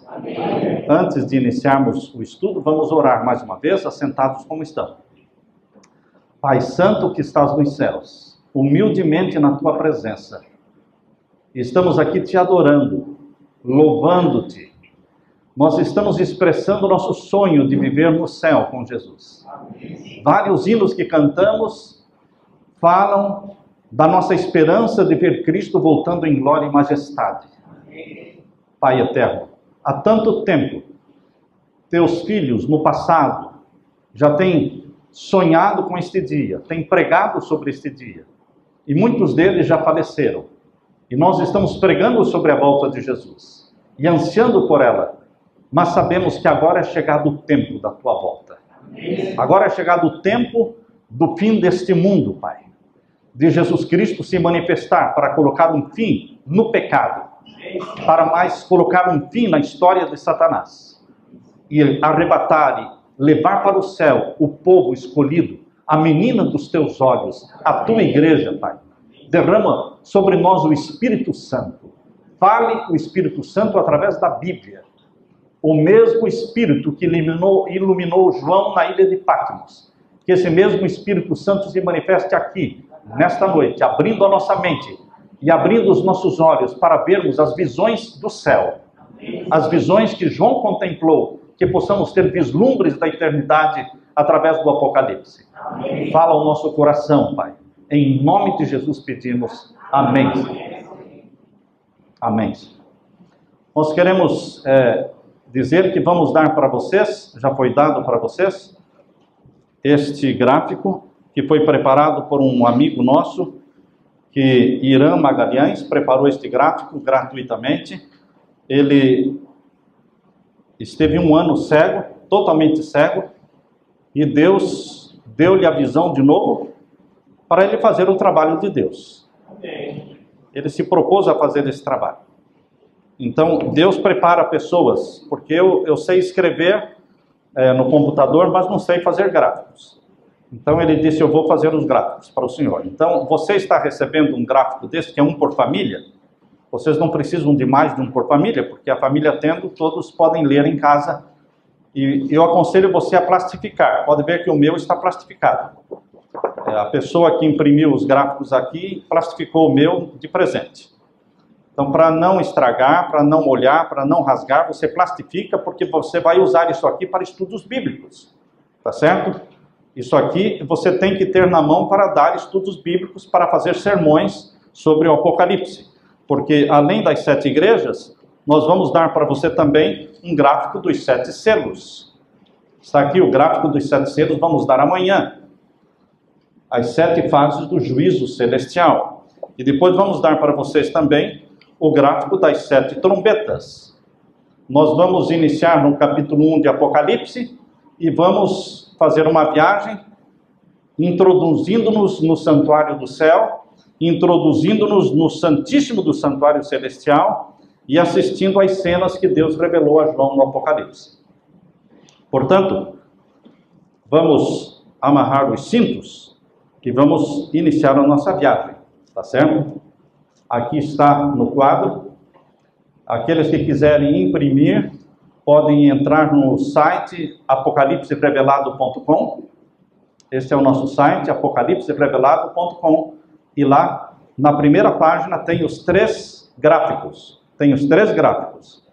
Amém. Antes de iniciarmos o estudo, vamos orar mais uma vez, assentados como estamos. Pai Santo que estás nos céus, humildemente na tua presença, estamos aqui te adorando, louvando-te. Nós estamos expressando o nosso sonho de viver no céu com Jesus. Amém. Vários hinos que cantamos falam da nossa esperança de ver Cristo voltando em glória e majestade. Amém. Pai eterno, há tanto tempo, teus filhos no passado já têm sonhado com este dia, têm pregado sobre este dia, e muitos deles já faleceram. E nós estamos pregando sobre a volta de Jesus, e ansiando por ela, mas sabemos que agora é chegado o tempo da tua volta. Amém. Agora é chegado o tempo do fim deste mundo, Pai, de Jesus Cristo se manifestar para colocar um fim no pecado, para mais colocar um fim na história de Satanás, e arrebatar e levar para o céu o povo escolhido, a menina dos teus olhos, a tua igreja, Pai. Derrama sobre nós o Espírito Santo. Fale o Espírito Santo através da Bíblia. O mesmo Espírito que iluminou João na ilha de Patmos. Que esse mesmo Espírito Santo se manifeste aqui, nesta noite, abrindo a nossa mente e abrindo os nossos olhos para vermos as visões do céu. As visões que João contemplou, que possamos ter vislumbres da eternidade através do Apocalipse. Amém. Fala ao nosso coração, Pai. Em nome de Jesus pedimos. Amém. Amém. Nós queremos dizer que vamos dar para vocês, já foi dado para vocês, este gráfico que foi preparado por um amigo nosso, que Irã Magalhães preparou este gráfico gratuitamente. Ele esteve um ano cego, totalmente cego, e Deus deu-lhe a visão de novo para ele fazer o trabalho de Deus. Ele se propôs a fazer esse trabalho. Então, Deus prepara pessoas, porque eu sei escrever no computador, mas não sei fazer gráficos. Então ele disse, eu vou fazer os gráficos para o senhor. Então, você está recebendo um gráfico desse, que é um por família. Vocês não precisam de mais de um por família, porque a família tendo, todos podem ler em casa. E eu aconselho você a plastificar. Pode ver que o meu está plastificado. A pessoa que imprimiu os gráficos aqui, plastificou o meu de presente. Então, para não estragar, para não molhar, para não rasgar, você plastifica, porque você vai usar isso aqui para estudos bíblicos. Tá certo? Isso aqui você tem que ter na mão para dar estudos bíblicos, para fazer sermões sobre o Apocalipse. Porque além das 7 igrejas, nós vamos dar para você também um gráfico dos 7 selos. Está aqui o gráfico dos 7 selos, vamos dar amanhã. As 7 fases do juízo celestial. E depois vamos dar para vocês também o gráfico das 7 trombetas. Nós vamos iniciar no capítulo 1 de Apocalipse e vamos fazer uma viagem, introduzindo-nos no santuário do céu, introduzindo-nos no santíssimo do santuário celestial e assistindo às cenas que Deus revelou a João no Apocalipse. Portanto, vamos amarrar os cintos e vamos iniciar a nossa viagem, tá certo? Aqui está no quadro. Aqueles que quiserem imprimir, podem entrar no site apocalipserevelado.com. Este é o nosso site, apocalipserevelado.com. E lá, na primeira página, tem os 3 gráficos. Tem os 3 gráficos.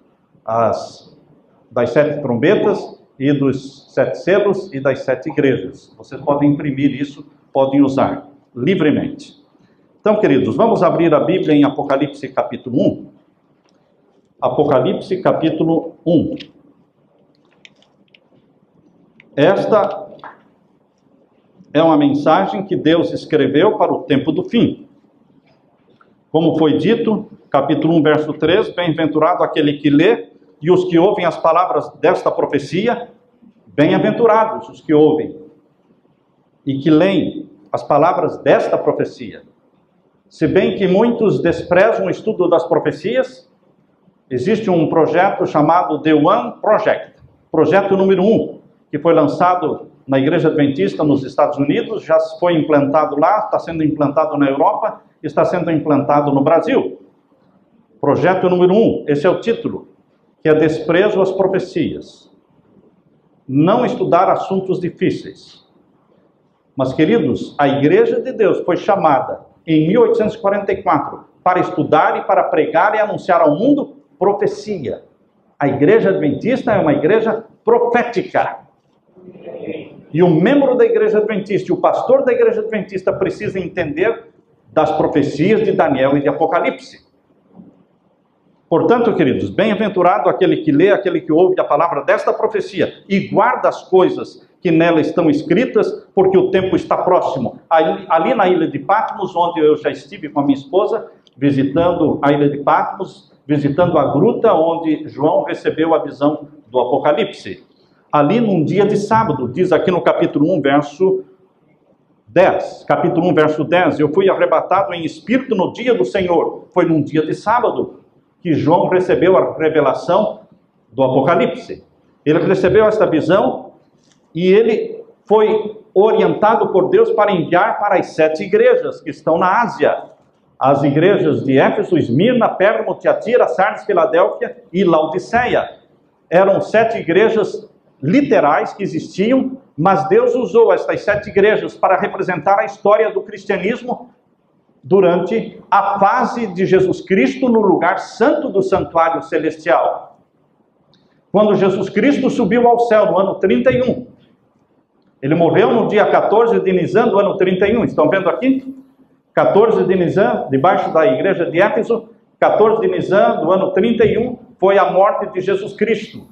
Das 7 trombetas, e dos 7 selos, e das 7 igrejas. Vocês podem imprimir isso, podem usar livremente. Então, queridos, vamos abrir a Bíblia em Apocalipse capítulo 1. Apocalipse capítulo 1. Esta é uma mensagem que Deus escreveu para o tempo do fim. Como foi dito, capítulo 1, verso 3, bem-aventurado aquele que lê e os que ouvem as palavras desta profecia, bem-aventurados os que ouvem e que leem as palavras desta profecia. Se bem que muitos desprezam o estudo das profecias, existe um projeto chamado The One Project, projeto número 1, que foi lançado na Igreja Adventista nos Estados Unidos, já foi implantado lá, está sendo implantado na Europa, está sendo implantado no Brasil. Projeto número 1, esse é o título, que é desprezo às profecias, não estudar assuntos difíceis. Mas, queridos, a Igreja de Deus foi chamada em 1844 para estudar e para pregar e anunciar ao mundo profecia. A Igreja Adventista é uma igreja profética. E o membro da Igreja Adventista e o pastor da Igreja Adventista precisam entender das profecias de Daniel e de Apocalipse. Portanto, queridos, bem-aventurado aquele que lê, aquele que ouve a palavra desta profecia e guarda as coisas que nela estão escritas, porque o tempo está próximo. Ali na ilha de Patmos, onde eu já estive com a minha esposa, visitando a ilha de Patmos, visitando a gruta onde João recebeu a visão do Apocalipse. Ali num dia de sábado, diz aqui no capítulo 1, verso 10. Capítulo 1, verso 10. Eu fui arrebatado em espírito no dia do Senhor. Foi num dia de sábado que João recebeu a revelação do Apocalipse. Ele recebeu esta visão e ele foi orientado por Deus para enviar para as 7 igrejas que estão na Ásia. As igrejas de Éfeso, Esmirna, Pérgamo, Tiatira, Sardes, Filadélfia e Laodiceia. Eram 7 igrejas literais que existiam, mas Deus usou estas 7 igrejas para representar a história do cristianismo durante a fase de Jesus Cristo no lugar santo do santuário celestial. Quando Jesus Cristo subiu ao céu no ano 31, ele morreu no dia 14 de Nisan do ano 31, estão vendo aqui? 14 de Nisan, debaixo da igreja de Éfeso, 14 de Nisan do ano 31, foi a morte de Jesus Cristo.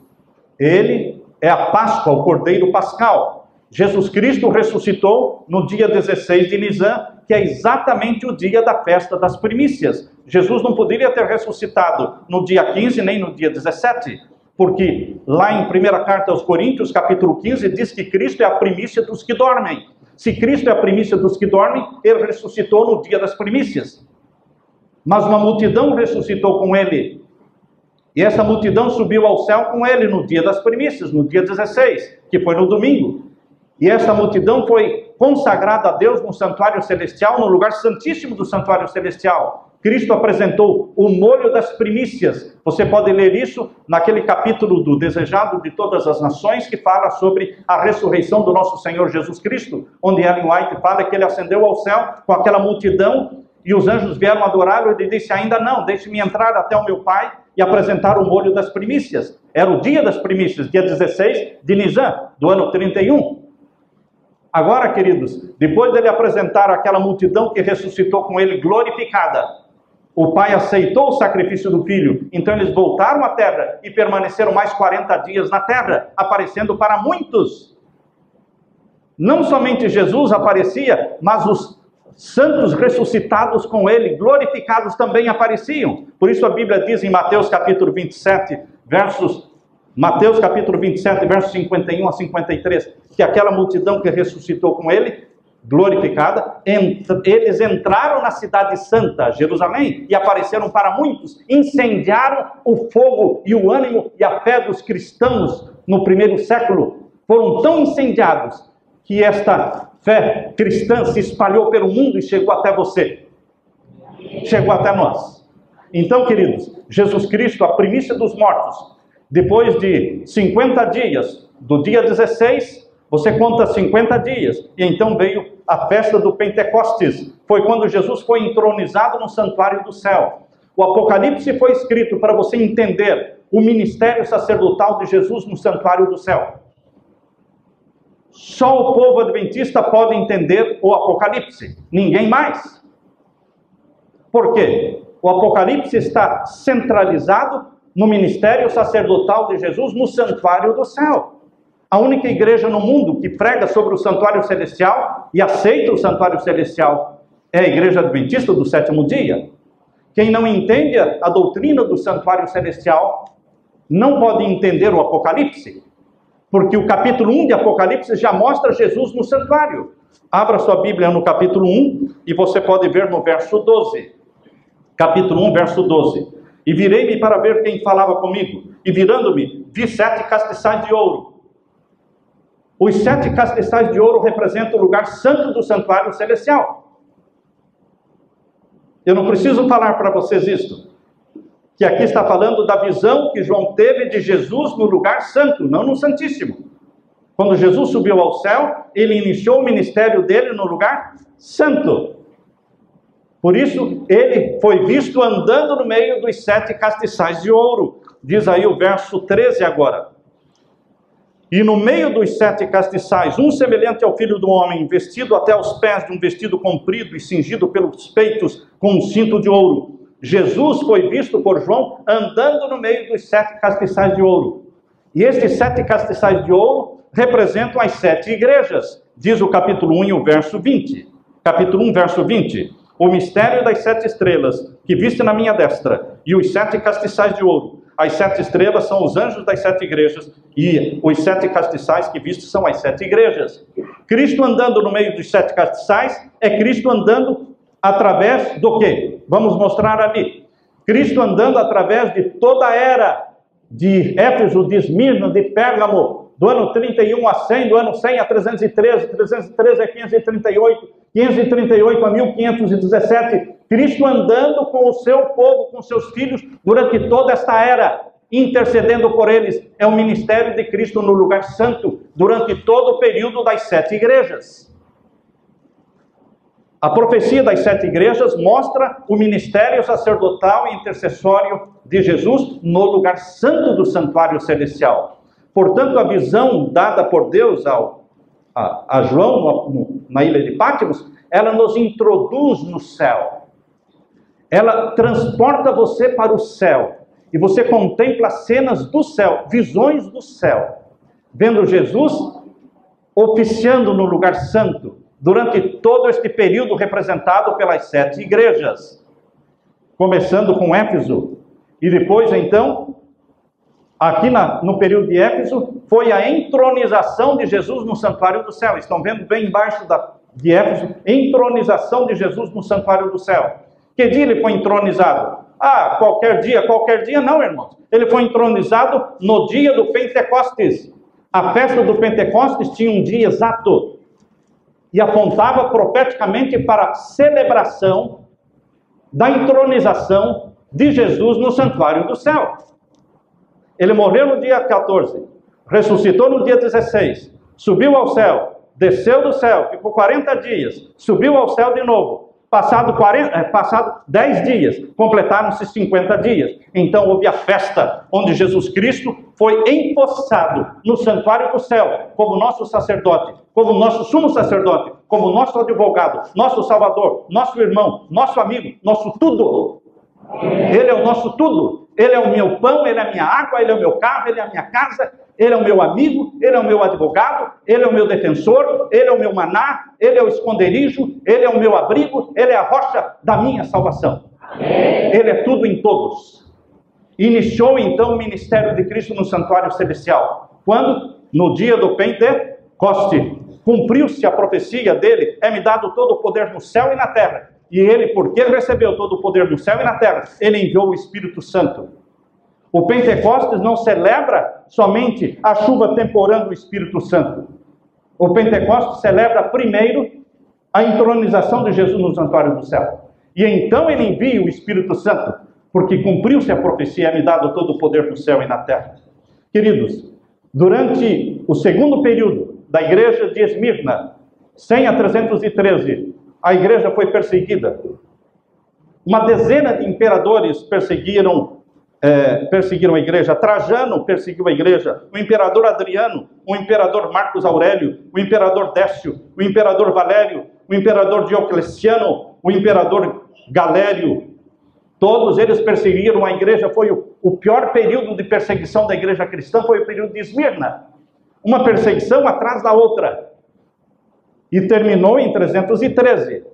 Ele é a Páscoa, o Cordeiro Pascal. Jesus Cristo ressuscitou no dia 16 de Nisan, que é exatamente o dia da festa das primícias. Jesus não poderia ter ressuscitado no dia 15 nem no dia 17, porque lá em 1ª carta aos Coríntios, capítulo 15, diz que Cristo é a primícia dos que dormem. Se Cristo é a primícia dos que dormem, ele ressuscitou no dia das primícias. Mas uma multidão ressuscitou com ele. E essa multidão subiu ao céu com ele no dia das primícias, no dia 16, que foi no domingo. E essa multidão foi consagrada a Deus no santuário celestial, no lugar santíssimo do santuário celestial. Cristo apresentou o molho das primícias. Você pode ler isso naquele capítulo do Desejado de Todas as Nações, que fala sobre a ressurreição do nosso Senhor Jesus Cristo, onde Ellen White fala que ele ascendeu ao céu com aquela multidão e os anjos vieram adorá-lo. Ele disse: ainda não, deixe-me entrar até o meu Pai e apresentar o molho das primícias. Era o dia das primícias, dia 16 de Nisan, do ano 31. Agora, queridos, depois dele apresentar aquela multidão que ressuscitou com ele glorificada, o Pai aceitou o sacrifício do Filho, então eles voltaram à terra e permaneceram mais 40 dias na terra, aparecendo para muitos. Não somente Jesus aparecia, mas os santos ressuscitados com ele, glorificados, também apareciam. Por isso a Bíblia diz em Mateus capítulo 27, versos 51 a 53, que aquela multidão que ressuscitou com ele, glorificada, eles entraram na cidade santa, Jerusalém, e apareceram para muitos, incendiaram o fogo e o ânimo e a fé dos cristãos no primeiro século. Foram tão incendiados que esta fé cristã se espalhou pelo mundo e chegou até você, chegou até nós. Então, queridos, Jesus Cristo, a primícia dos mortos, depois de 50 dias, do dia 16, você conta 50 dias, e então veio a festa do Pentecostes. Foi quando Jesus foi entronizado no santuário do céu. O Apocalipse foi escrito para você entender o ministério sacerdotal de Jesus no santuário do céu. Só o povo adventista pode entender o Apocalipse, ninguém mais. Por quê? O Apocalipse está centralizado no ministério sacerdotal de Jesus no santuário do céu. A única igreja no mundo que prega sobre o santuário celestial e aceita o santuário celestial é a igreja adventista do sétimo dia. Quem não entende a doutrina do santuário celestial não pode entender o Apocalipse, porque o capítulo 1 de Apocalipse já mostra Jesus no santuário. Abra sua Bíblia no capítulo 1 e você pode ver no verso 12. Capítulo 1, verso 12. E virei-me para ver quem falava comigo, e virando-me, vi 7 castiçais de ouro. Os 7 castiçais de ouro representam o lugar santo do santuário celestial. Eu não preciso falar para vocês isto. que aqui está falando da visão que João teve de Jesus no lugar santo, não no Santíssimo. Quando Jesus subiu ao céu, ele iniciou o ministério dele no lugar santo. Por isso, ele foi visto andando no meio dos 7 castiçais de ouro. Diz aí o verso 13 agora. E no meio dos 7 castiçais, um semelhante ao Filho do Homem, vestido até os pés de um vestido comprido e cingido pelos peitos com um cinto de ouro. Jesus foi visto por João andando no meio dos 7 castiçais de ouro. E estes 7 castiçais de ouro representam as 7 igrejas. Diz o capítulo 1 e o verso 20. Capítulo 1, verso 20. O mistério das 7 estrelas que viste na minha destra e os 7 castiçais de ouro. As 7 estrelas são os anjos das 7 igrejas e os 7 castiçais que viste são as 7 igrejas. Cristo andando no meio dos 7 castiçais é Cristo andando através do quê? Vamos mostrar ali. Cristo andando através de toda a era de Éfeso, de Esmirna, de Pérgamo, do ano 31 a 100, do ano 100 a 313, 313 a 538, 538 a 1517, Cristo andando com o seu povo, com seus filhos, durante toda esta era, intercedendo por eles. É o ministério de Cristo no lugar santo, durante todo o período das 7 igrejas. A profecia das 7 igrejas mostra o ministério sacerdotal e intercessório de Jesus no lugar santo do santuário celestial. Portanto, a visão dada por Deus a João na ilha de Patmos, ela nos introduz no céu. Ela transporta você para o céu. E você contempla cenas do céu, visões do céu. Vendo Jesus oficiando no lugar santo, durante todo este período representado pelas 7 igrejas. Começando com Éfeso. E depois, então, aqui no período de Éfeso, foi a entronização de Jesus no santuário do céu. Estão vendo bem embaixo de Éfeso, entronização de Jesus no santuário do céu. Que dia ele foi entronizado? Qualquer dia não, irmãos. Ele foi entronizado no dia do Pentecostes. A festa do Pentecostes tinha um dia exato e apontava profeticamente para a celebração da entronização de Jesus no santuário do céu. Ele morreu no dia 14, ressuscitou no dia 16, subiu ao céu, desceu do céu, ficou 40 dias, subiu ao céu de novo. Passado 10 dias, completaram-se 50 dias. Então houve a festa, onde Jesus Cristo foi empossado no santuário do céu, como nosso sacerdote, como nosso sumo sacerdote, como nosso advogado, nosso salvador, nosso irmão, nosso amigo, nosso tudo. Ele é o nosso tudo. Ele é o meu pão, ele é a minha água, ele é o meu carro, ele é a minha casa, ele é o meu amigo, ele é o meu advogado, ele é o meu defensor, ele é o meu maná, ele é o esconderijo, ele é o meu abrigo, ele é a rocha da minha salvação. Ele é tudo em todos. Iniciou então o ministério de Cristo no santuário celestial. Quando? No dia do Pentecoste. Cumpriu-se a profecia dele, é-me dado todo o poder no céu e na terra. E ele, porque recebeu todo o poder no céu e na terra, ele enviou o Espírito Santo. O Pentecostes não celebra somente a chuva temporã do Espírito Santo. O Pentecostes celebra primeiro a entronização de Jesus no santuário do céu. E então ele envia o Espírito Santo, porque cumpriu-se a profecia, é-me dado todo o poder no céu e na terra. Queridos, durante o segundo período da igreja de Esmirna, 100 a 313, a igreja foi perseguida. Uma dezena de imperadores perseguiram a igreja. Trajano perseguiu a igreja, o imperador Adriano, o imperador Marcos Aurélio, o imperador Décio, o imperador Valério, o imperador Diocleciano, o imperador Galério. Todos eles perseguiram a igreja. Foi o pior período de perseguição da igreja cristã, foi o período de Esmirna. Uma perseguição atrás da outra. E terminou em 313.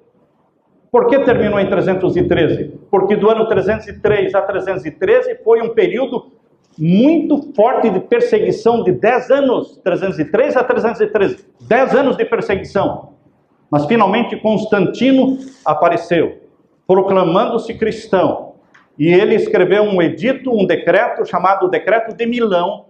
Por que terminou em 313? Porque do ano 303 a 313 foi um período muito forte de perseguição de 10 anos. 303 a 313. 10 anos de perseguição. Mas finalmente Constantino apareceu, proclamando-se cristão. E ele escreveu um edito, um decreto, chamado Decreto de Milão,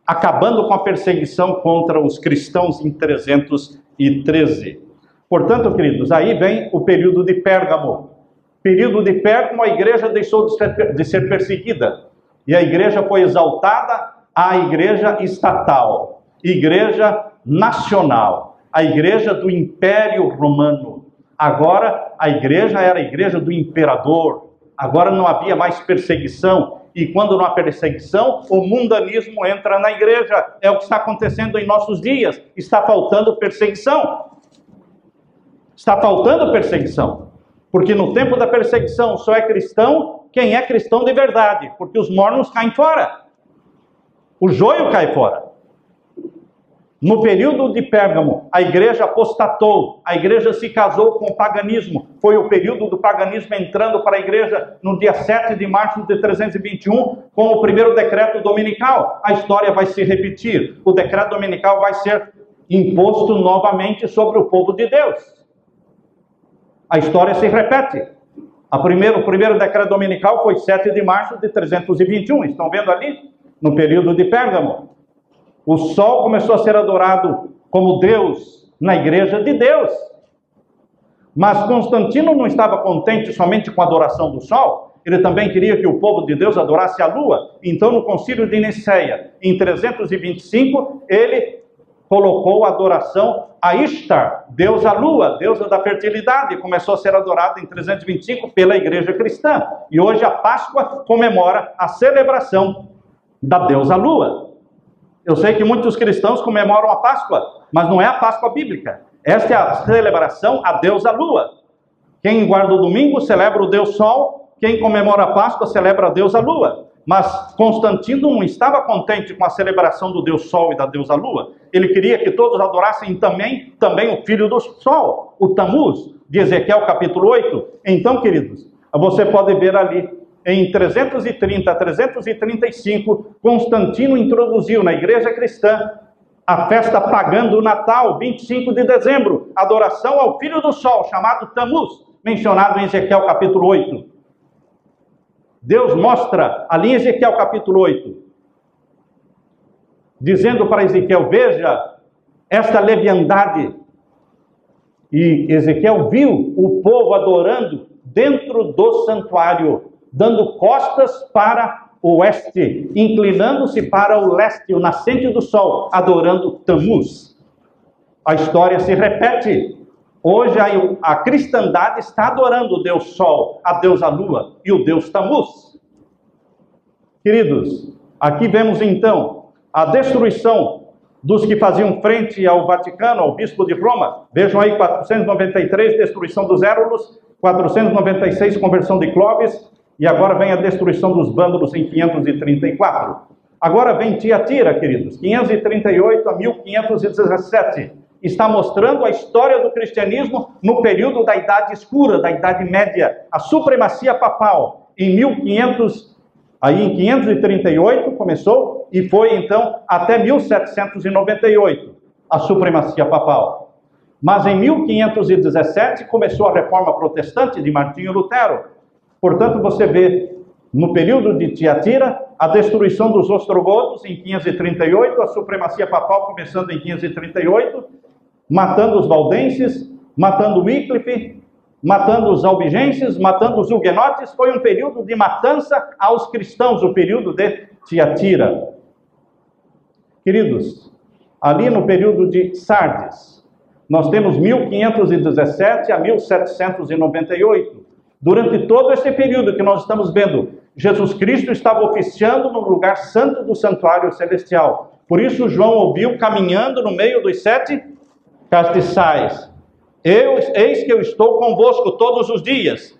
acabando com a perseguição contra os cristãos em 313. Portanto, queridos, aí vem o período de Pérgamo. período de Pérgamo, a igreja deixou de ser perseguida. E a igreja foi exaltada à igreja estatal, igreja nacional, a igreja do Império Romano. Agora a igreja era a igreja do imperador. Agora não havia mais perseguição. E quando não há perseguição, o mundanismo entra na igreja. É o que está acontecendo em nossos dias. Está faltando perseguição. Está faltando perseguição. Porque no tempo da perseguição só é cristão quem é cristão de verdade. Porque os mormons caem fora. O joio cai fora. No período de Pérgamo, a igreja apostatou, a igreja se casou com o paganismo. Foi o período do paganismo entrando para a igreja no dia 7 de março de 321, com o primeiro decreto dominical. A história vai se repetir. O decreto dominical vai ser imposto novamente sobre o povo de Deus. A história se repete. O primeiro decreto dominical foi 7 de março de 321. Estão vendo ali? No período de Pérgamo. O sol começou a ser adorado como Deus na igreja de Deus. Mas Constantino não estava contente somente com a adoração do sol. Ele também queria que o povo de Deus adorasse a lua. Então, no concílio de Niceia, em 325, ele colocou a adoração a Ishtar, deusa lua, deusa da fertilidade. Começou a ser adorada em 325 pela igreja cristã. E hoje a Páscoa comemora a celebração da deusa lua. Eu sei que muitos cristãos comemoram a Páscoa, mas não é a Páscoa bíblica. Esta é a celebração à deusa lua. Quem guarda o domingo celebra o deus sol, quem comemora a Páscoa celebra a deusa lua. Mas Constantino não estava contente com a celebração do deus sol e da deusa lua. Ele queria que todos adorassem também o filho do sol, o Tamuz, de Ezequiel capítulo 8. Então, queridos, você pode ver ali, em 330 a 335, Constantino introduziu na igreja cristã a festa pagã do Natal, 25 de dezembro, adoração ao filho do sol, chamado Tamuz, mencionado em Ezequiel capítulo 8. Deus mostra ali em Ezequiel capítulo 8, dizendo para Ezequiel: veja esta leviandade. E Ezequiel viu o povo adorando dentro do santuário, dando costas para o oeste, inclinando-se para o leste, o nascente do sol, adorando Tamuz. A história se repete. Hoje a cristandade está adorando o Deus Sol, a deusa Lua e o Deus Tamuz. Queridos, aqui vemos então a destruição dos que faziam frente ao Vaticano, ao bispo de Roma. Vejam aí, 493, destruição dos Érulos, 496, conversão de Clovis, e agora vem a destruição dos vândalos em 534. Agora vem Tiatira, queridos, 538 a 1517. Está mostrando a história do cristianismo no período da Idade Escura, da Idade Média, a supremacia papal. Em 538 começou e foi então até 1798 a supremacia papal. Mas em 1517 começou a reforma protestante de Martinho Lutero. Portanto, você vê no período de Tiatira a destruição dos ostrogodos em 538, a supremacia papal começando em 538, matando os valdenses, matando Wycliffe, matando os albigenses, matando os huguenotes. Foi um período de matança aos cristãos, o período de Tiatira. Queridos, ali no período de Sardes, nós temos 1517 a 1798. Durante todo esse período que nós estamos vendo, Jesus Cristo estava oficiando no lugar santo do santuário celestial. Por isso João ouviu caminhando no meio dos 7 castiçais: eis que eu estou convosco todos os dias.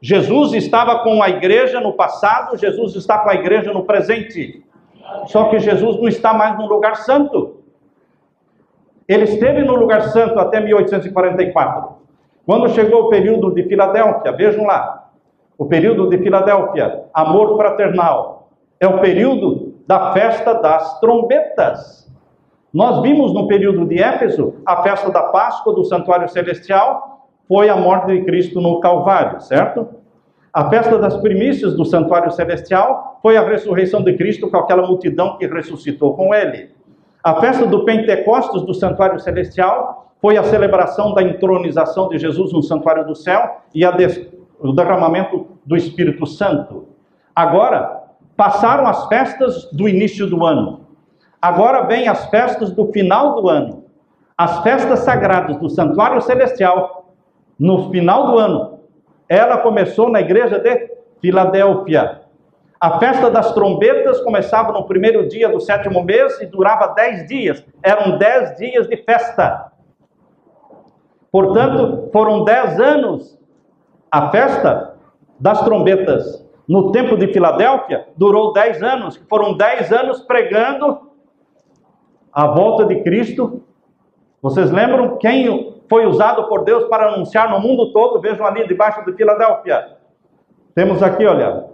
Jesus estava com a igreja no passado, Jesus está com a igreja no presente. Só que Jesus não está mais no lugar santo. Ele esteve no lugar santo até 1844. Quando chegou o período de Filadélfia, vejam lá, o período de Filadélfia, amor fraternal, é o período da festa das trombetas. Nós vimos no período de Éfeso, a festa da Páscoa do Santuário Celestial, foi a morte de Cristo no Calvário, certo? A festa das primícias do Santuário Celestial foi a ressurreição de Cristo com aquela multidão que ressuscitou com ele. A festa do Pentecostes do Santuário Celestial foi a celebração da entronização de Jesus no Santuário do Céu e a o derramamento do Espírito Santo. Agora, passaram as festas do início do ano. Agora vem as festas do final do ano. As festas sagradas do Santuário Celestial, no final do ano. Ela começou na igreja de Filadélfia. A festa das trombetas começava no primeiro dia do 7º mês e durava 10 dias. Eram 10 dias de festa. Portanto, foram 10 anos a festa das trombetas. No tempo de Filadélfia, durou 10 anos. Foram 10 anos pregando a volta de Cristo. Vocês lembram quem foi usado por Deus para anunciar no mundo todo? Vejam ali debaixo de Filadélfia. Temos aqui, olha,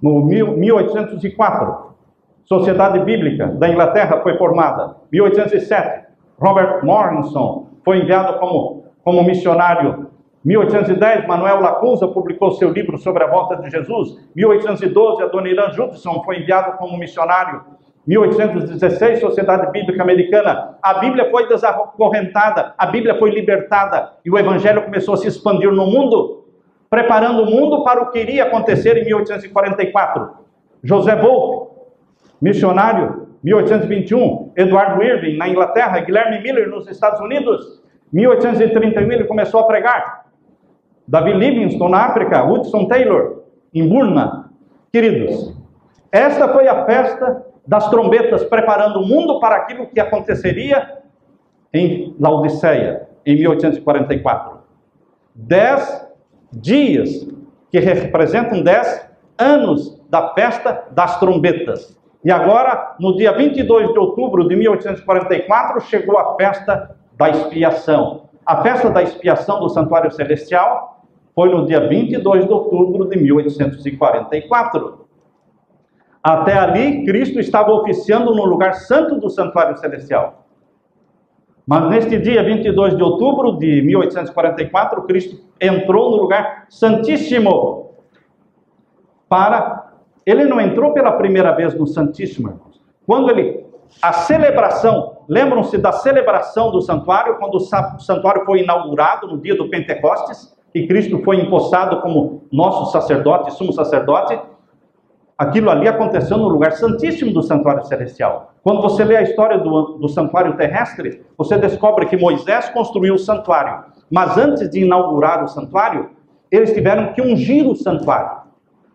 no 1804, Sociedade Bíblica da Inglaterra foi formada. 1807, Robert Morrison foi enviado como missionário. 1810, Manuel Lacunza publicou seu livro sobre a volta de Jesus. 1812, Adoniran Judson foi enviado como missionário. 1816, Sociedade Bíblica Americana. A Bíblia foi desacorrentada, a Bíblia foi libertada e o Evangelho começou a se expandir no mundo, preparando o mundo para o que iria acontecer em 1844. José Wolff, missionário, 1821. Edward Irving, na Inglaterra. Guilherme Miller, nos Estados Unidos. 1831, ele começou a pregar. David Livingstone, na África. Hudson Taylor, em Burma. Queridos, esta foi a festa das trombetas, preparando o mundo para aquilo que aconteceria em Laodiceia, em 1844. 10 dias, que representam 10 anos da festa das trombetas. E agora, no dia 22 de outubro de 1844, chegou a festa da expiação. A festa da expiação do Santuário Celestial foi no dia 22 de outubro de 1844. Até ali, Cristo estava oficiando no lugar santo do Santuário Celestial. Mas neste dia 22 de outubro de 1844, Cristo entrou no lugar santíssimo. Ele não entrou pela primeira vez no Santíssimo, irmãos. A celebração, lembram-se da celebração do santuário, quando o santuário foi inaugurado no dia do Pentecostes, e Cristo foi empossado como nosso sacerdote, sumo sacerdote. Aquilo ali aconteceu no lugar santíssimo do Santuário Celestial. Quando você lê a história do santuário terrestre, você descobre que Moisés construiu o santuário. Mas antes de inaugurar o santuário, eles tiveram que ungir o santuário.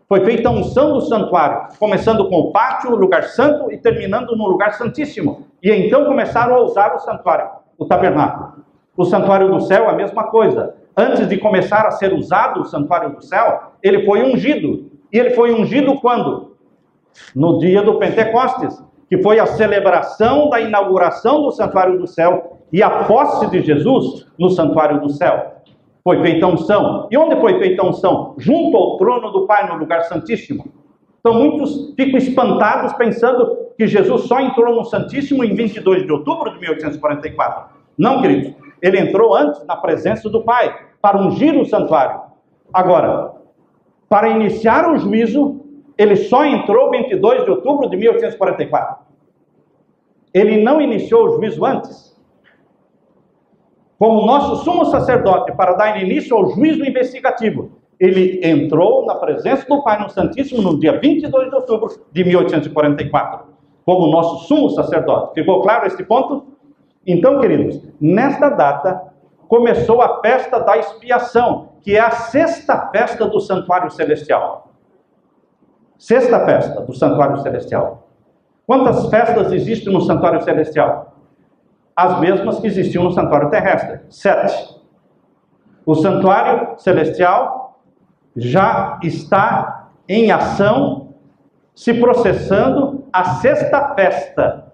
Foi feita a unção do santuário, começando com o pátio, o lugar santo, e terminando no lugar santíssimo. E então começaram a usar o santuário, o tabernáculo. O santuário do céu, a mesma coisa. Antes de começar a ser usado o santuário do céu, ele foi ungido. E ele foi ungido quando? No dia do Pentecostes, que foi a celebração da inauguração do santuário do céu e a posse de Jesus no santuário do céu. Foi feita a unção. E onde foi feita a unção? Junto ao trono do Pai, no lugar santíssimo. Então muitos ficam espantados pensando que Jesus só entrou no Santíssimo em 22 de outubro de 1844. Não, queridos. Ele entrou antes na presença do Pai, para ungir o santuário. Agora, para iniciar o juízo, ele só entrou 22 de outubro de 1844. Ele não iniciou o juízo antes. Como nosso sumo sacerdote, para dar início ao juízo investigativo, ele entrou na presença do Pai no Santíssimo no dia 22 de outubro de 1844, como nosso sumo sacerdote. Ficou claro esse ponto? Então, queridos, nesta data começou a festa da expiação, que é a sexta festa do Santuário Celestial. Sexta festa do Santuário Celestial. Quantas festas existem no Santuário Celestial? As mesmas que existiam no Santuário Terrestre. 7. O Santuário Celestial já está em ação, se processando a sexta festa.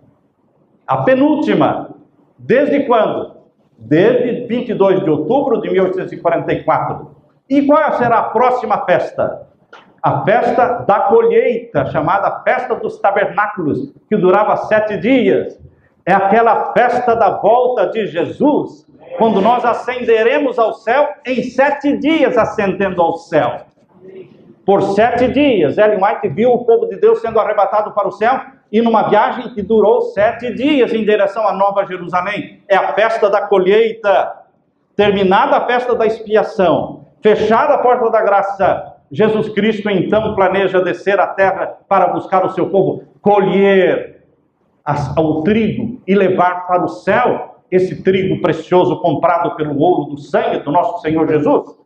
A penúltima. Desde quando? Desde 22 de outubro de 1844. E qual será a próxima festa? A festa da colheita, chamada Festa dos Tabernáculos, que durava 7 dias. É aquela festa da volta de Jesus, quando nós ascenderemos ao céu em 7 dias, ascendendo ao céu. Por 7 dias, Ellen White viu o povo de Deus sendo arrebatado para o céu, e numa viagem que durou 7 dias em direção à Nova Jerusalém. É a festa da colheita. terminada a festa da expiação, fechada a porta da graça, Jesus Cristo então planeja descer à terra para buscar o seu povo, colher o trigo e levar para o céu esse trigo precioso comprado pelo ouro do sangue do nosso Senhor Jesus.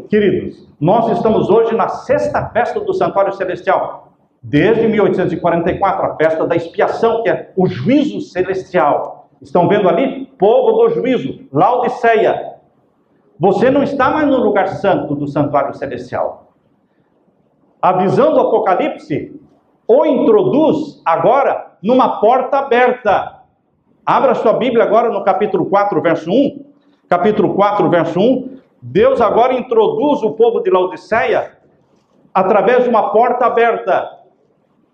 Queridos, nós estamos hoje na sexta festa do Santuário Celestial, desde 1844, a festa da expiação, que é o juízo celestial. Estão vendo ali? Povo do juízo, Laodiceia. Você não está mais no lugar santo do Santuário Celestial. A visão do Apocalipse o introduz agora numa porta aberta. Abra sua Bíblia agora no capítulo 4, verso 1. Capítulo 4, verso 1. Deus agora introduz o povo de Laodiceia através de uma porta aberta.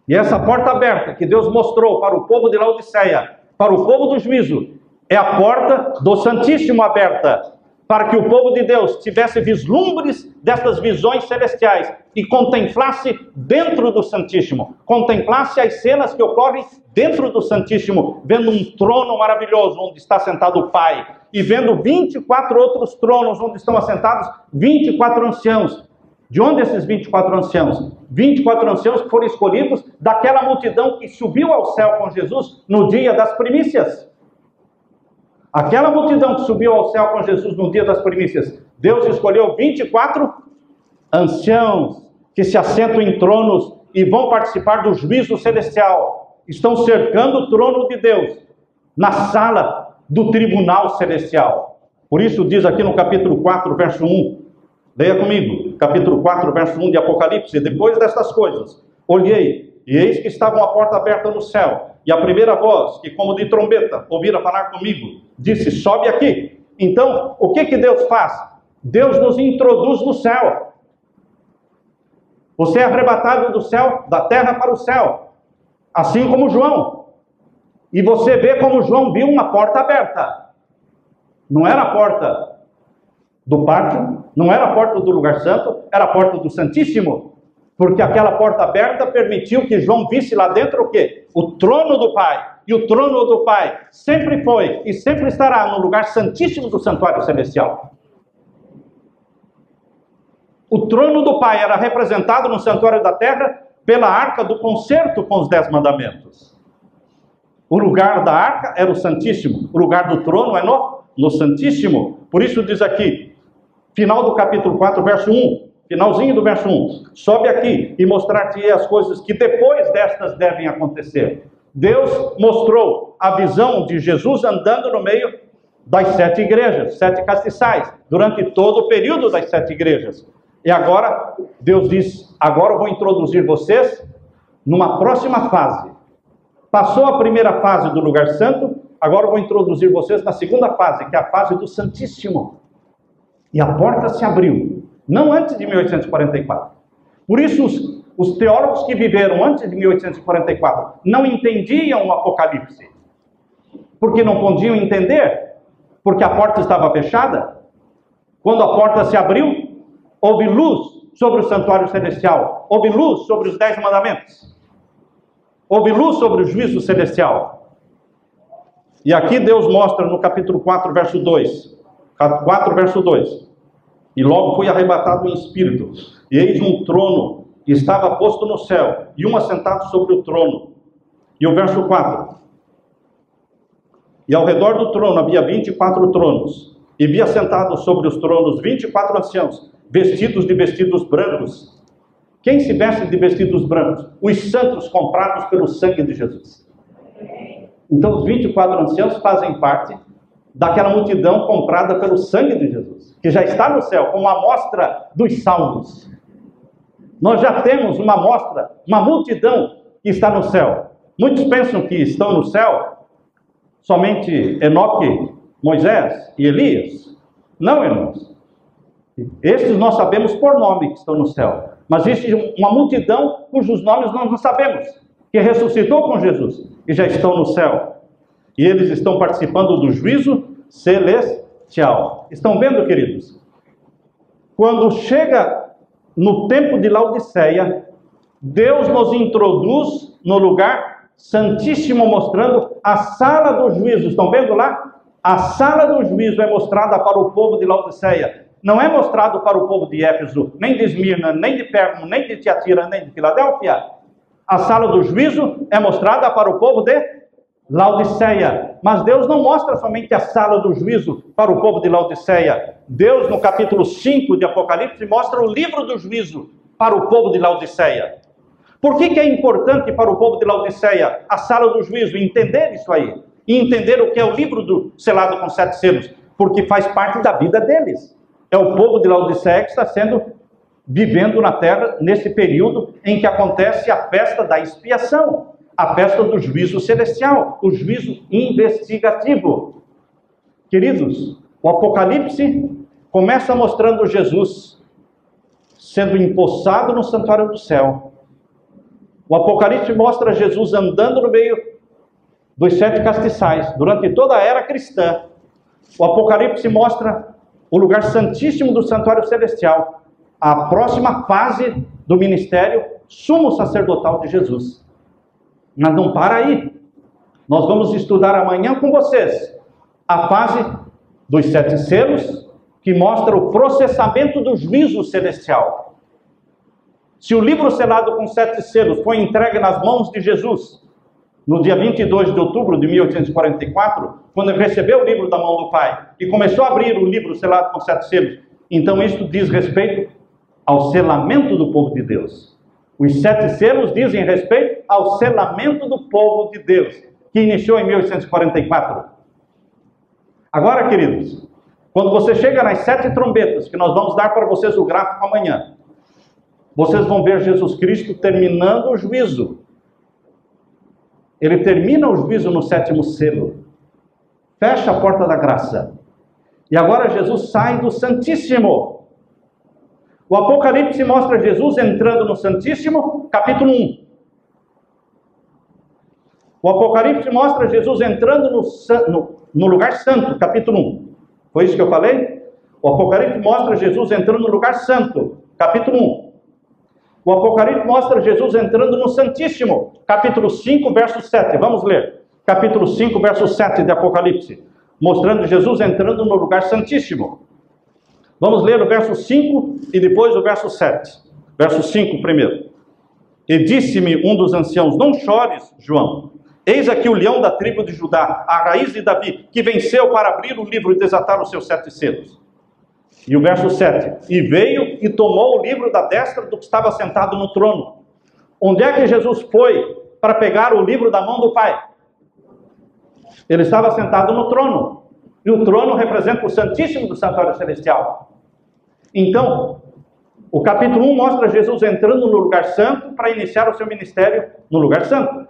E essa porta aberta que Deus mostrou para o povo de Laodiceia, para o povo do juízo, é a porta do Santíssimo aberta, para que o povo de Deus tivesse vislumbres dessas visões celestiais e contemplasse dentro do Santíssimo, contemplasse as cenas que ocorrem dentro do Santíssimo, vendo um trono maravilhoso onde está sentado o Pai, e vendo 24 outros tronos onde estão assentados 24 anciãos. De onde esses 24 anciãos? 24 anciãos que foram escolhidos daquela multidão que subiu ao céu com Jesus no dia das primícias. Aquela multidão que subiu ao céu com Jesus no dia das primícias, Deus escolheu 24 anciãos que se assentam em tronos e vão participar do juízo celestial. Estão cercando o trono de Deus na sala do tribunal celestial. Por isso diz aqui no capítulo 4, verso 1. Leia comigo, capítulo 4, verso 1 de Apocalipse. Depois destas coisas, olhei, e eis que estava uma porta aberta no céu, e a primeira voz, que como de trombeta, ouvira falar comigo, disse, sobe aqui. Então, o que Deus faz? Deus nos introduz no céu. Você é arrebatado do céu, da terra para o céu, assim como João. E você vê como João viu uma porta aberta. Não era a porta do pátio, não era a porta do lugar santo, era a porta do Santíssimo. Porque aquela porta aberta permitiu que João visse lá dentro o quê? O trono do Pai. E o trono do Pai sempre foi e sempre estará no lugar santíssimo do Santuário Celestial. O trono do Pai era representado no Santuário da Terra pela arca do concerto com os 10 mandamentos. O lugar da arca era o Santíssimo. O lugar do trono é no Santíssimo. Por isso diz aqui, final do capítulo 4, verso 1. Finalzinho do verso 1. Sobe aqui e mostrar-te as coisas que depois destas devem acontecer. Deus mostrou a visão de Jesus andando no meio das 7 igrejas, 7 castiçais, durante todo o período das 7 igrejas. E agora, Deus diz, agora eu vou introduzir vocês numa próxima fase. Passou a primeira fase do lugar santo, agora eu vou introduzir vocês na segunda fase, que é a fase do Santíssimo. E a porta se abriu. Não antes de 1844. Por isso, os teólogos que viveram antes de 1844 não entendiam o Apocalipse. Porque não podiam entender, porque a porta estava fechada. Quando a porta se abriu, houve luz sobre o santuário celestial. Houve luz sobre os 10 mandamentos. Houve luz sobre o juízo celestial. E aqui Deus mostra no capítulo 4, verso 2. 4, verso 2. E logo fui arrebatado em espírito, e eis um trono, que estava posto no céu, e um assentado sobre o trono. E o verso 4. E ao redor do trono havia 24 tronos, e vi assentados sobre os tronos 24 anciãos, vestidos de vestidos brancos. Quem se veste de vestidos brancos? Os santos comprados pelo sangue de Jesus. Então os 24 anciãos fazem parte daquela multidão comprada pelo sangue de Jesus, que já está no céu, como amostra dos salvos. Nós já temos uma amostra, uma multidão que está no céu. Muitos pensam que estão no céu somente Enoque, Moisés e Elias. Não, irmãos. Esses nós sabemos por nome que estão no céu. Mas existe uma multidão cujos nomes nós não sabemos, que ressuscitou com Jesus e já estão no céu. E eles estão participando do juízo celestial. Estão vendo, queridos? Quando chega no tempo de Laodiceia, Deus nos introduz no lugar santíssimo, mostrando a sala do juízo. Estão vendo lá? A sala do juízo é mostrada para o povo de Laodiceia. Não é mostrado para o povo de Éfeso, nem de Esmirna, nem de Pérgamo, nem de Tiatira, nem de Filadélfia. A sala do juízo é mostrada para o povo de Laodiceia. Mas Deus não mostra somente a sala do juízo para o povo de Laodiceia. Deus, no capítulo 5 de Apocalipse, mostra o livro do juízo para o povo de Laodiceia. Por que é importante para o povo de Laodiceia a sala do juízo? Entender isso aí. E entender o que é o livro do selado com 7 selos. Porque faz parte da vida deles. É o povo de Laodiceia que está vivendo na terra nesse período em que acontece a festa da expiação, a festa do juízo celestial, o juízo investigativo. Queridos, o Apocalipse começa mostrando Jesus sendo empossado no santuário do céu. O Apocalipse mostra Jesus andando no meio dos 7 castiçais durante toda a era cristã. O Apocalipse mostra o lugar santíssimo do santuário celestial, a próxima fase do ministério sumo sacerdotal de Jesus. Mas não para aí. Nós vamos estudar amanhã com vocês a fase dos 7 selos, que mostra o processamento do juízo celestial. Se o livro selado com 7 selos foi entregue nas mãos de Jesus, no dia 22 de outubro de 1844, quando ele recebeu o livro da mão do Pai e começou a abrir o livro selado com 7 selos, então isso diz respeito ao selamento do povo de Deus. Os 7 selos dizem respeito ao selamento do povo de Deus, que iniciou em 1844. Agora, queridos, quando você chega nas 7 trombetas, que nós vamos dar para vocês o gráfico amanhã, vocês vão ver Jesus Cristo terminando o juízo. Ele termina o juízo no 7º selo. Fecha a porta da graça. E agora Jesus sai do Santíssimo. O Apocalipse mostra Jesus entrando no Santíssimo, capítulo 1. O Apocalipse mostra Jesus entrando no lugar santo, capítulo 1. Foi isso que eu falei? O Apocalipse mostra Jesus entrando no lugar santo, capítulo 1. O Apocalipse mostra Jesus entrando no Santíssimo, capítulo 5, verso 7. Vamos ler. Capítulo 5, verso 7 de Apocalipse. Mostrando Jesus entrando no lugar santíssimo. Vamos ler o verso 5 e depois o verso 7. Verso 5 primeiro. E disse-me um dos anciãos: não chores, João. Eis aqui o leão da tribo de Judá, a raiz de Davi, que venceu para abrir o livro e desatar os seus 7 selos. E o verso 7. E veio e tomou o livro da destra do que estava sentado no trono. Onde é que Jesus foi para pegar o livro da mão do Pai? Ele estava sentado no trono. E o trono representa o Santíssimo do Santuário Celestial. Então, o capítulo 1 mostra Jesus entrando no lugar santo para iniciar o seu ministério no lugar santo,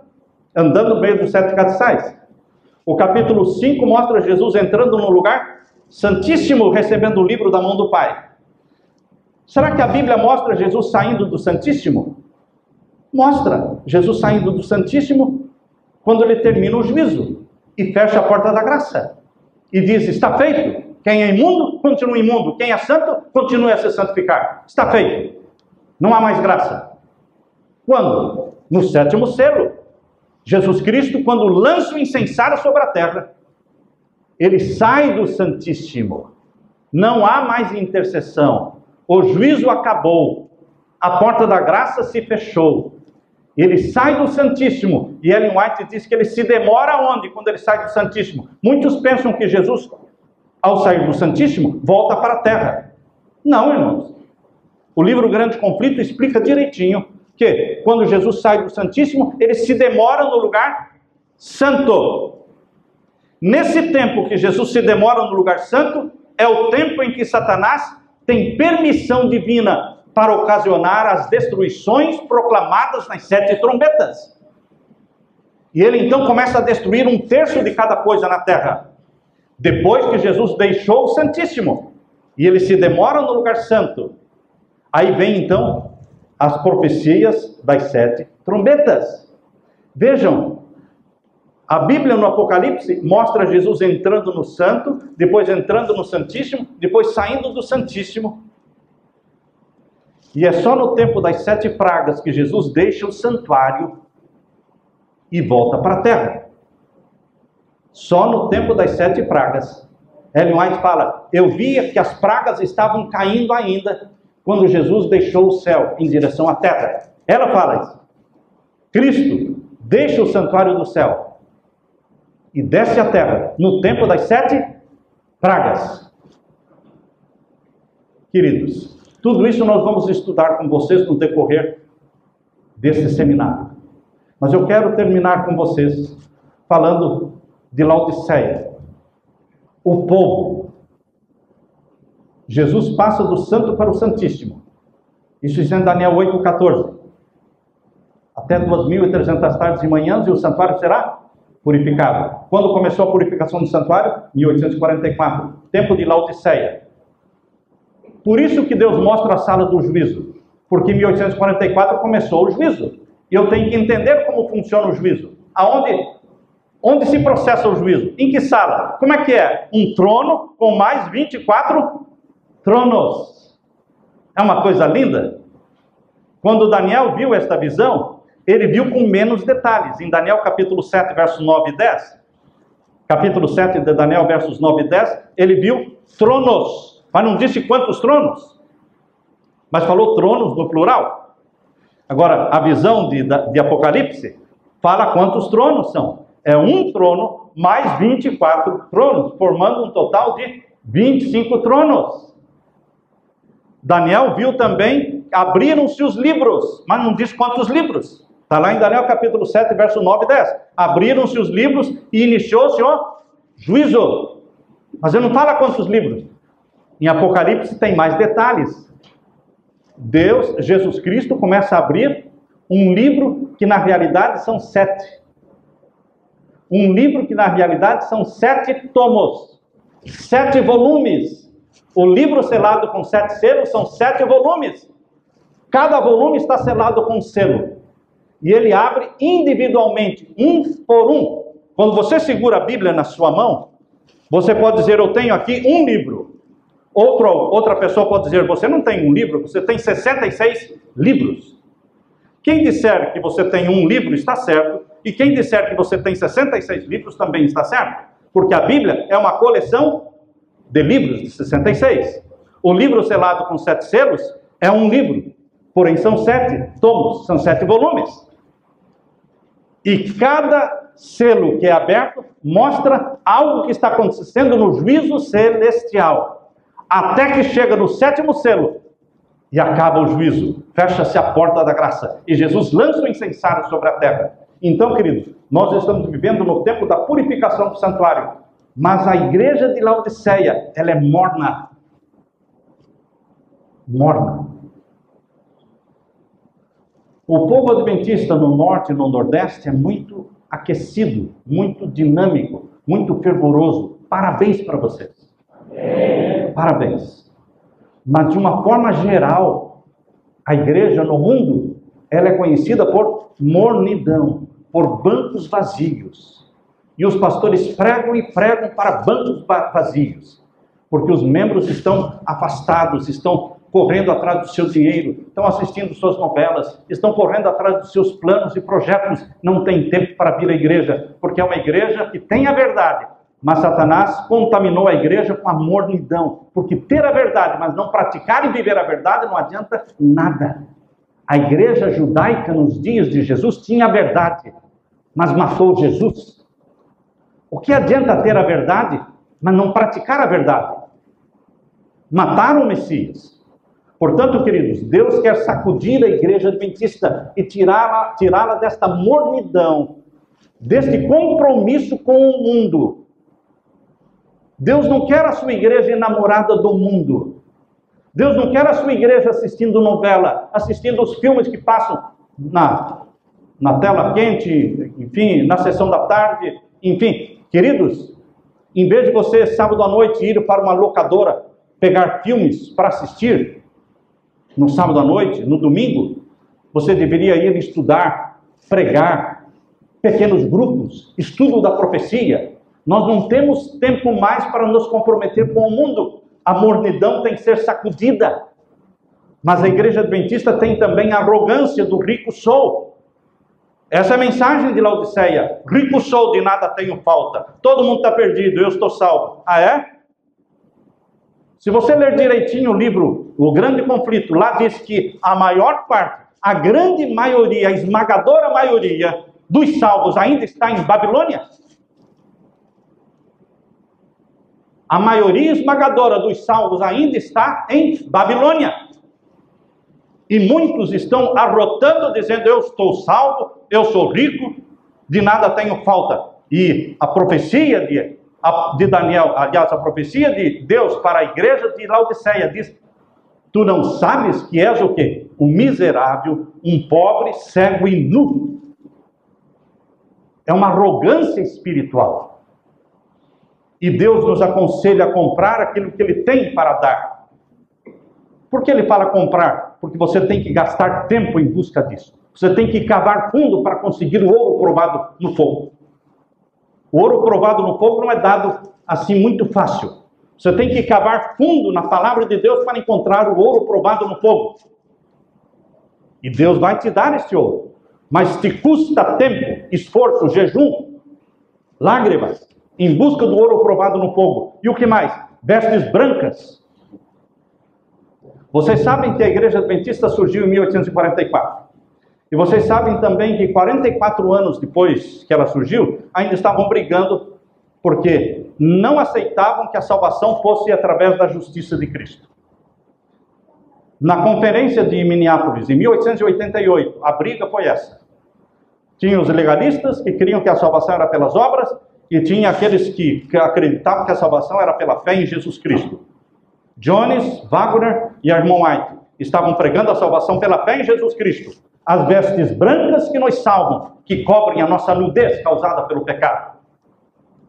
andando no meio dos 7 castiçais. O capítulo 5 mostra Jesus entrando no lugar santíssimo, recebendo o livro da mão do Pai. Será que a Bíblia mostra Jesus saindo do Santíssimo? Mostra Jesus saindo do Santíssimo quando ele termina o juízo e fecha a porta da graça. E diz: está feito. Quem é imundo, continua imundo. Quem é santo, continue a se santificar. Está feito. Não há mais graça. Quando? No 7º selo. Jesus Cristo, quando lança o incensário sobre a terra, ele sai do Santíssimo. Não há mais intercessão. O juízo acabou. A porta da graça se fechou. Ele sai do Santíssimo. E Ellen White diz que ele se demora onde quando ele sai do Santíssimo? Muitos pensam que Jesus, ao sair do Santíssimo, volta para a terra. Não, irmãos. O livro Grande Conflito explica direitinho que quando Jesus sai do Santíssimo, ele se demora no lugar santo. Nesse tempo que Jesus se demora no lugar santo, é o tempo em que Satanás tem permissão divina para ocasionar as destruições proclamadas nas 7 trombetas. E ele então começa a destruir 1/3 de cada coisa na terra. Depois que Jesus deixou o Santíssimo, e ele se demora no lugar santo, aí vem então as profecias das 7 trombetas. Vejam, a Bíblia no Apocalipse mostra Jesus entrando no santo, depois entrando no Santíssimo, depois saindo do Santíssimo. E é só no tempo das 7 pragas que Jesus deixa o santuário e volta para a terra. Só no tempo das 7 pragas. Ellen White fala, eu via que as pragas estavam caindo ainda, quando Jesus deixou o céu em direção à terra. Ela fala isso. Cristo deixa o santuário do céu e desce à terra no tempo das 7 pragas. Queridos, tudo isso nós vamos estudar com vocês no decorrer desse seminário. Mas eu quero terminar com vocês falando de Laodiceia. O povo. Jesus passa do santo para o santíssimo. Isso está em Daniel 8,14. Até 2.300 tardes e manhãs e o santuário será purificado. Quando começou a purificação do santuário? 1844. Tempo de Laodiceia. Por isso que Deus mostra a sala do juízo. Porque em 1844 começou o juízo. E eu tenho que entender como funciona o juízo. Onde se processa o juízo? Em que sala? Como é que é? Um trono com mais 24 tronos. É uma coisa linda. Quando Daniel viu esta visão, ele viu com menos detalhes. Em Daniel capítulo 7, versos 9 e 10. Capítulo 7 de Daniel, versos 9 e 10. Ele viu tronos. Mas não disse quantos tronos. Mas falou tronos no plural. Agora, a visão de Apocalipse fala quantos tronos são. É um trono mais 24 tronos, formando um total de 25 tronos. Daniel viu também, abriram-se os livros, mas não diz quantos livros. Está lá em Daniel capítulo 7, verso 9 e 10. Abriram-se os livros e iniciou-se o juízo. Mas ele não fala quantos livros. Em Apocalipse tem mais detalhes. Jesus Cristo, começa a abrir um livro que na realidade são 7. Um livro que na realidade são 7 tomos, 7 volumes. O livro selado com 7 selos são 7 volumes. Cada volume está selado com um selo. E ele abre individualmente, um por um. Quando você segura a Bíblia na sua mão, você pode dizer, eu tenho aqui um livro. Outra pessoa pode dizer, você não tem um livro, você tem 66 livros. Quem disser que você tem um livro está certo. E quem disser que você tem 66 livros também está certo. Porque a Bíblia é uma coleção de livros de 66. O livro selado com 7 selos é um livro. Porém são 7 tomos, são 7 volumes. E cada selo que é aberto mostra algo que está acontecendo no juízo celestial. Até que chega no 7º selo e acaba o juízo. Fecha-se a porta da graça. E Jesus lança o incensário sobre a terra. Então, queridos, nós estamos vivendo no tempo da purificação do santuário. Mas a igreja de Laodiceia, ela é morna. Morna. O povo adventista no norte e no nordeste é muito aquecido, muito dinâmico, muito fervoroso. Parabéns para vocês. Parabéns. Mas de uma forma geral, a igreja no mundo, ela é conhecida por mornidão, por bancos vazios. E os pastores pregam e pregam para bancos vazios, porque os membros estão afastados, estão correndo atrás do seu dinheiro, estão assistindo suas novelas, estão correndo atrás dos seus planos e projetos, não tem tempo para vir à igreja, porque é uma igreja que tem a verdade, mas Satanás contaminou a igreja com a mornidão, porque ter a verdade, mas não praticar e viver a verdade não adianta nada. A igreja judaica nos dias de Jesus tinha a verdade, mas matou Jesus. O que adianta ter a verdade, mas não praticar a verdade? Mataram o Messias. Portanto, queridos, Deus quer sacudir a igreja adventista e tirá-la desta mornidão, deste compromisso com o mundo. Deus não quer a sua igreja enamorada do mundo. Deus não quer a sua igreja assistindo novela, assistindo os filmes que passam na tela quente, enfim, na sessão da tarde, enfim. Queridos, em vez de você, sábado à noite, ir para uma locadora, pegar filmes para assistir, no sábado à noite, no domingo, você deveria ir estudar, pregar, pequenos grupos, estudo da profecia. Nós não temos tempo mais para nos comprometer com o mundo. A mornidão tem que ser sacudida. Mas a igreja adventista tem também a arrogância do rico sou. Essa é a mensagem de Laodiceia. Rico sou, de nada tenho falta. Todo mundo está perdido, eu estou salvo. Ah, é? Se você ler direitinho o livro O Grande Conflito, lá diz que a maior parte, a grande maioria, a esmagadora maioria dos salvos ainda está em Babilônia. A maioria esmagadora dos salvos ainda está em Babilônia. E muitos estão arrotando, dizendo, eu estou salvo, eu sou rico, de nada tenho falta. E a profecia de Daniel, aliás, a profecia de Deus para a igreja de Laodiceia diz, tu não sabes que és o quê? Um miserável, um pobre, cego e nu. É uma arrogância espiritual. E Deus nos aconselha a comprar aquilo que Ele tem para dar. Por que Ele fala comprar? Porque você tem que gastar tempo em busca disso. Você tem que cavar fundo para conseguir o ouro provado no fogo. O ouro provado no fogo não é dado assim muito fácil. Você tem que cavar fundo na palavra de Deus para encontrar o ouro provado no fogo. E Deus vai te dar esse ouro. Mas te custa tempo, esforço, jejum, lágrimas, em busca do ouro provado no fogo. E o que mais? Vestes brancas. Vocês sabem que a Igreja Adventista surgiu em 1844. E vocês sabem também que 44 anos depois que ela surgiu, ainda estavam brigando porque não aceitavam que a salvação fosse através da justiça de Cristo. Na conferência de Minneapolis, em 1888, a briga foi essa. Tinha os legalistas que queriam que a salvação era pelas obras e tinha aqueles que acreditavam que a salvação era pela fé em Jesus Cristo. Jones, Wagner e Armand White estavam pregando a salvação pela fé em Jesus Cristo. As vestes brancas que nos salvam, que cobrem a nossa nudez causada pelo pecado.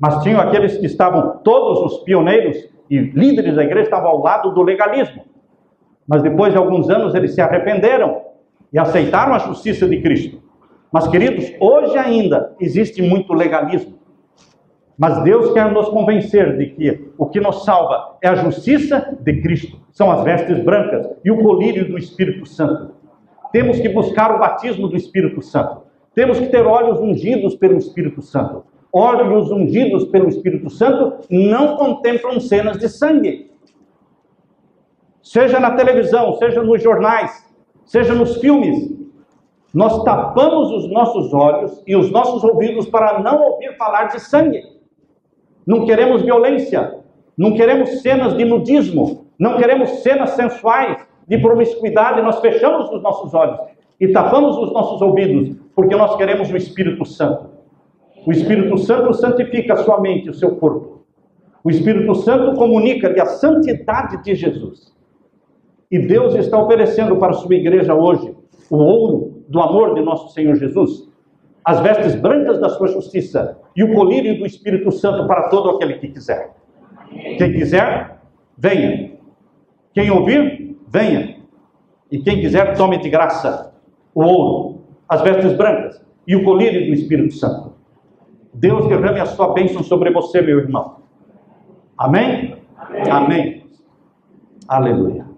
Mas tinham aqueles que estavam, todos os pioneiros e líderes da igreja estavam ao lado do legalismo. Mas depois de alguns anos eles se arrependeram e aceitaram a justiça de Cristo. Mas queridos, hoje ainda existe muito legalismo. Mas Deus quer nos convencer de que o que nos salva é a justiça de Cristo. São as vestes brancas e o colírio do Espírito Santo. Temos que buscar o batismo do Espírito Santo. Temos que ter olhos ungidos pelo Espírito Santo. Olhos ungidos pelo Espírito Santo não contemplam cenas de sangue. Seja na televisão, seja nos jornais, seja nos filmes. Nós tapamos os nossos olhos e os nossos ouvidos para não ouvir falar de sangue. Não queremos violência, não queremos cenas de nudismo, não queremos cenas sensuais de promiscuidade. Nós fechamos os nossos olhos e tapamos os nossos ouvidos, porque nós queremos o Espírito Santo. O Espírito Santo santifica a sua mente e o seu corpo. O Espírito Santo comunica-lhe a santidade de Jesus. E Deus está oferecendo para a sua igreja hoje o ouro do amor de nosso Senhor Jesus, as vestes brancas da sua justiça e o colírio do Espírito Santo para todo aquele que quiser. Quem quiser, venha. Quem ouvir, venha. E quem quiser, tome de graça o ouro, as vestes brancas e o colírio do Espírito Santo. Deus derrame a sua bênção sobre você, meu irmão. Amém? Amém. Amém. Aleluia.